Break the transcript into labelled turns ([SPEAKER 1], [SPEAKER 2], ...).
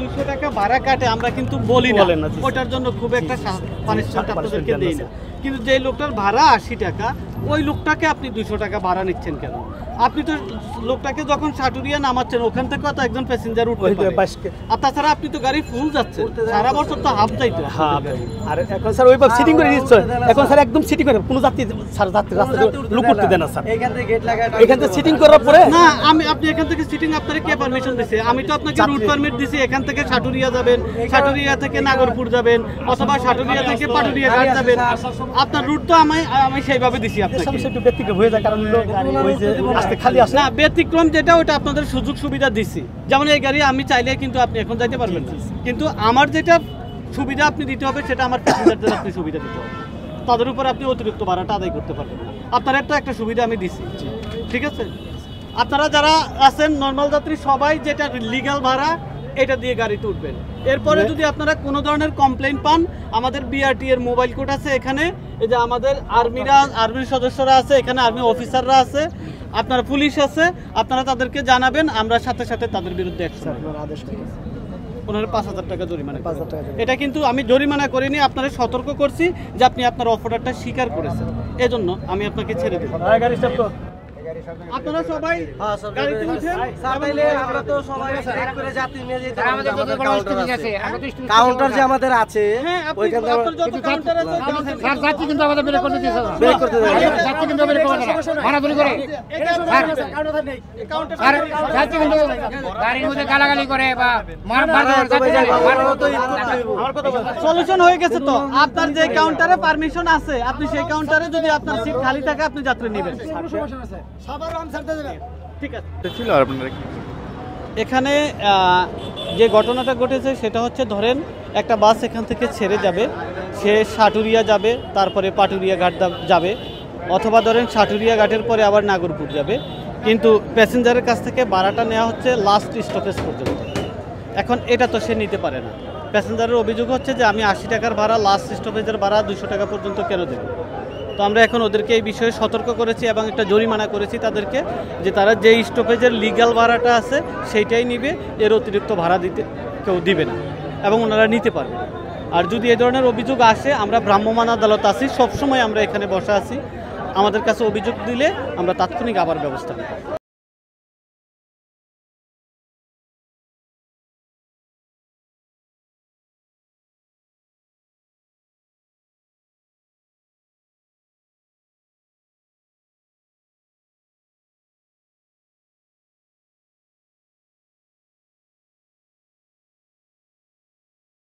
[SPEAKER 1] 200 টাকা ভাড়া কাটে আমরা কিন্তু বলি না, ওটার জন্য খুব একটা পানিশমেন্ট আপনাদেরকে দেই না। কিন্তু যে লোকটার ভাড়া 80 টাকা, ওই লোকটাকে আপনি 200 টাকা ভাড়া নিচ্ছেন কেন? আপনি তো লোকটাকে যখন সাটুরিয়া নামাচ্ছেন ওখান থেকে তো একজন প্যাসেঞ্জার উঠতে পারে, আর তাছাড়া আপনি তো গাড়ি ফুল যাচ্ছে, সারা বছর তো হাফ যাইতো।
[SPEAKER 2] আর এখন স্যার ওইভাবে সিটিং করে দিচ্ছে, এখন স্যার একদম সিটিং করে কোনো যাত্রী স্যার যাত্রী রাস্তা লুক করতে দেন না স্যার। এখান থেকে গেট লাগা, এখান থেকে সিটিং করার পরে
[SPEAKER 1] না আপনি এখান থেকে সিটিং আপনাকে কে পারমিশন দিয়েছে? আমি তো আপনাকে রুট পারমিট দিয়েছি, এখান থেকে সাটুরিয়া যাবেন, সাটুরিয়া থেকে নাগরপুর যাবেন, অথবা সাটুরিয়া থেকে পাটুরিয়া ঘাট যাবেন, আপনার রুট তো আমি সেইভাবে দিছি আপনাকে।
[SPEAKER 2] একটু ব্যতিক্রম হয়ে যায়, কারণ ওই যে আসতে খালি আসে
[SPEAKER 1] না, ব্যতিক্রম যেটা ওটা আপনাদের সুযোগ সুবিধা দিছি। যেমন এই গাড়ি আমি চাইলে কিন্তু আপনি এখন যাইতে পারবেন না, কিন্তু আমার যেটা সুবিধা আপনি দিতে হবে সেটা আমার প্যাসেঞ্জারদের আপনি সুবিধা দিতে হবে, তাদের উপর আপনি অতিরিক্ত ভাড়াটা আদায় করতে পারবেন না। আপনার একটা সুবিধা আমি দিছি, ঠিক আছে? আপনারা যারা আছেন নর্মাল যাত্রী সবাই যেটা লিগ্যাল ভাড়া এটা দিয়ে গাড়িতে উঠবেন। এরপরে যদি আপনারা কোনো ধরনের কমপ্লেইন পান, আমাদের বিআরটি এর মোবাইল কোড আছে এখানে, এই যে আমাদের আর্মির সদস্যরা আছে এখানে, আর্মি অফিসাররা আছে, আপনার পুলিশ আছে, আপনারা তাদেরকে জানাবেন, আমরা সাথে সাথে তাদের বিরুদ্ধে অ্যাকশন নেব। ৫,০০০ টাকা জরিমানা। এটা কিন্তু আমি জরিমানা করিনি, আপনারা সতর্ক করছি যে আপনি আপনার অফারটা স্বীকার করেছেন, এজন্য আমি আপনাকে ছেড়ে দেব। আপনারা সবাই গাড়িতে উঠেন,
[SPEAKER 3] আমরা তো সবাই চেক করে যাত্রী নিয়ে যেতে আমাদের কাউন্টার যে আমাদের আছে, ওইখানে
[SPEAKER 1] আপনার যত কাউন্টার আছে
[SPEAKER 4] স্যার যাত্রী কিন্তু আমাদের বের করতে দিয়েছে না,
[SPEAKER 3] বের করতে দেয়
[SPEAKER 4] যাত্রী কিন্তু বের করে না, ভাড়া ধরে করে স্যার যাত্রী কিন্তু গাড়ির মধ্যে গালাগালি করে বা মার
[SPEAKER 1] সলিউশন হয়ে গেছে। তো আপনার যে কাউন্টারে পারমিশন আছে, আপনি সেই কাউন্টারে যদি আপনার সিট খালি থাকে আপনি যাত্রী নেবেন। ঠিক আছে। এখানে যে ঘটনাটা ঘটেছে সেটা হচ্ছে, ধরেন একটা বাস এখান থেকে ছেড়ে যাবে, সে সাটুরিয়া যাবে, তারপরে পাটুরিয়া ঘাট যাবে, অথবা ধরেন সাটুরিয়া ঘাটের পরে আবার নাগরপুর যাবে, কিন্তু প্যাসেঞ্জারের কাছ থেকে ভাড়াটা নেওয়া হচ্ছে লাস্ট স্টপেজ পর্যন্ত। এখন এটা তো সে নিতে পারে না। প্যাসেঞ্জারের অভিযোগ হচ্ছে যে আমি 80 টাকার ভাড়া, লাস্ট স্টপেজের ভাড়া 200 টাকা পর্যন্ত কেন দেব? তো আমরা এখন ওদেরকে এই বিষয়ে সতর্ক করেছি এবং একটা জরিমানা করেছি তাদেরকে, যে তারা যে স্টপেজের লিগ্যাল ভাড়াটা আছে সেইটাই নিবে, এর অতিরিক্ত ভাড়া দিতে কেউ দিবে না এবং ওনারা নিতে পারবে। আর যদি এই ধরনের অভিযোগ আসে, আমরা ভ্রাম্যমাণ আদালত আছি, সবসময় আমরা এখানে বসা আছি, আমাদের কাছে অভিযোগ দিলে আমরা তাৎক্ষণিক আবার ব্যবস্থা নেব।